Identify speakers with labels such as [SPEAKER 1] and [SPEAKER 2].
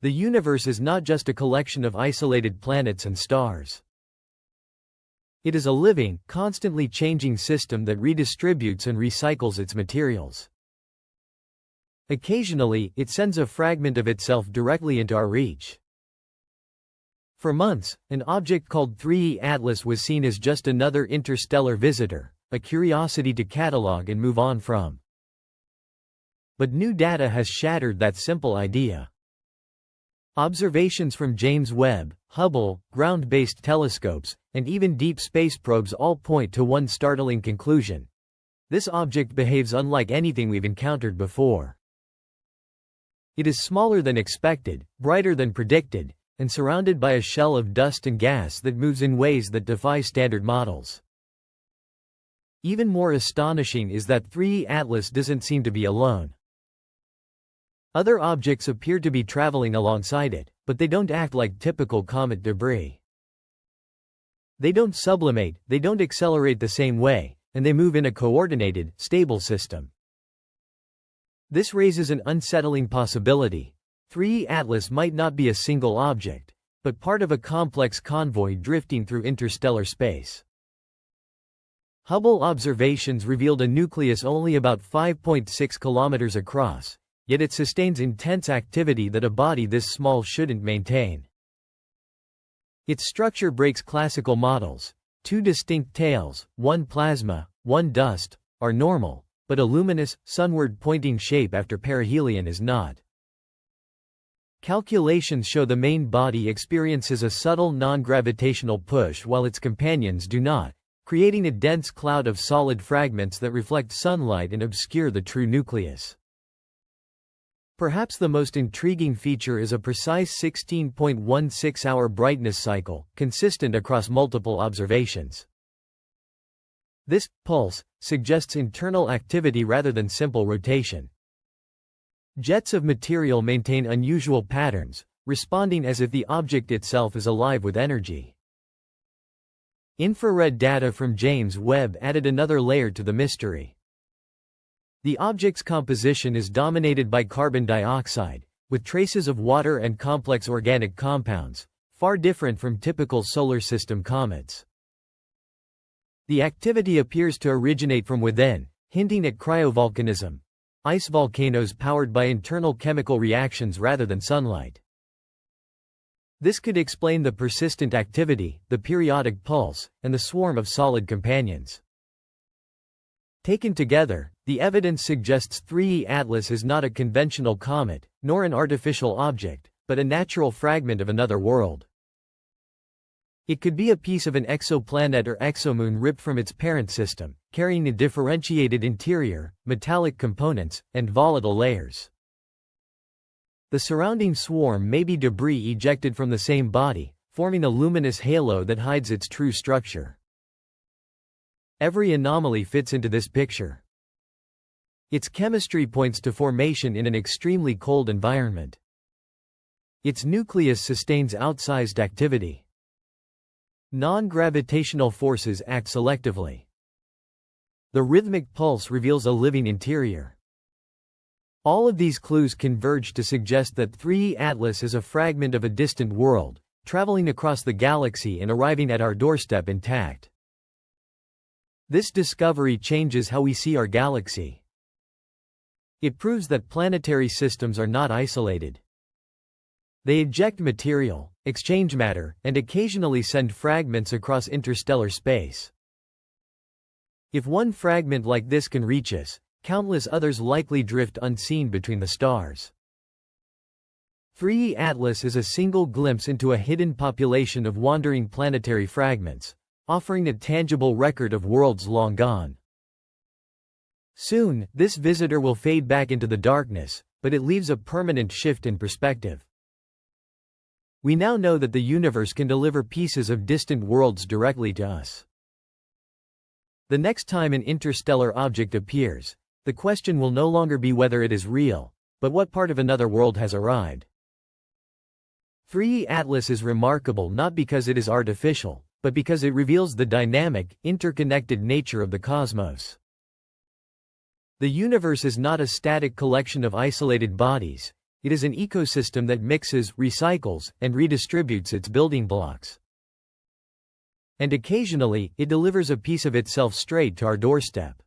[SPEAKER 1] The universe is not just a collection of isolated planets and stars. It is a living, constantly changing system that redistributes and recycles its materials. Occasionally, it sends a fragment of itself directly into our reach. For months, an object called 3E Atlas was seen as just another interstellar visitor, a curiosity to catalog and move on from. But new data has shattered that simple idea. Observations from James Webb, Hubble, ground-based telescopes, and even deep space probes all point to one startling conclusion. This object behaves unlike anything we've encountered before. It is smaller than expected, brighter than predicted, and surrounded by a shell of dust and gas that moves in ways that defy standard models. Even more astonishing is that 3E Atlas doesn't seem to be alone. Other objects appear to be traveling alongside it, but they don't act like typical comet debris. They don't sublimate, they don't accelerate the same way, and they move in a coordinated, stable system. This raises an unsettling possibility. 3E Atlas might not be a single object, but part of a complex convoy drifting through interstellar space. Hubble observations revealed a nucleus only about 5.6 kilometers across, yet it sustains intense activity that a body this small shouldn't maintain. Its structure breaks classical models. Two distinct tails, one plasma, one dust, are normal, but a luminous, sunward-pointing shape after perihelion is not. Calculations show the main body experiences a subtle non-gravitational push while its companions do not, creating a dense cloud of solid fragments that reflect sunlight and obscure the true nucleus. Perhaps the most intriguing feature is a precise 16.16-hour brightness cycle, consistent across multiple observations. This pulse suggests internal activity rather than simple rotation. Jets of material maintain unusual patterns, responding as if the object itself is alive with energy. Infrared data from James Webb added another layer to the mystery. The object's composition is dominated by carbon dioxide, with traces of water and complex organic compounds, far different from typical solar system comets. The activity appears to originate from within, hinting at cryovolcanism, ice volcanoes powered by internal chemical reactions rather than sunlight. This could explain the persistent activity, the periodic pulse, and the swarm of solid companions. Taken together, the evidence suggests 3E Atlas is not a conventional comet, nor an artificial object, but a natural fragment of another world. It could be a piece of an exoplanet or exomoon ripped from its parent system, carrying a differentiated interior, metallic components, and volatile layers. The surrounding swarm may be debris ejected from the same body, forming a luminous halo that hides its true structure. Every anomaly fits into this picture. Its chemistry points to formation in an extremely cold environment. Its nucleus sustains outsized activity. Non-gravitational forces act selectively. The rhythmic pulse reveals a living interior. All of these clues converge to suggest that 3E Atlas is a fragment of a distant world, traveling across the galaxy and arriving at our doorstep intact. This discovery changes how we see our galaxy. It proves that planetary systems are not isolated. They eject material, exchange matter, and occasionally send fragments across interstellar space. If one fragment like this can reach us, countless others likely drift unseen between the stars. 3E Atlas is a single glimpse into a hidden population of wandering planetary fragments, offering a tangible record of worlds long gone. Soon, this visitor will fade back into the darkness, but it leaves a permanent shift in perspective. We now know that the universe can deliver pieces of distant worlds directly to us. The next time an interstellar object appears, the question will no longer be whether it is real, but what part of another world has arrived. 3E Atlas is remarkable not because it is artificial, but because it reveals the dynamic, interconnected nature of the cosmos. The universe is not a static collection of isolated bodies, It is an ecosystem that mixes, recycles, and redistributes its building blocks. And occasionally, it delivers a piece of itself straight to our doorstep.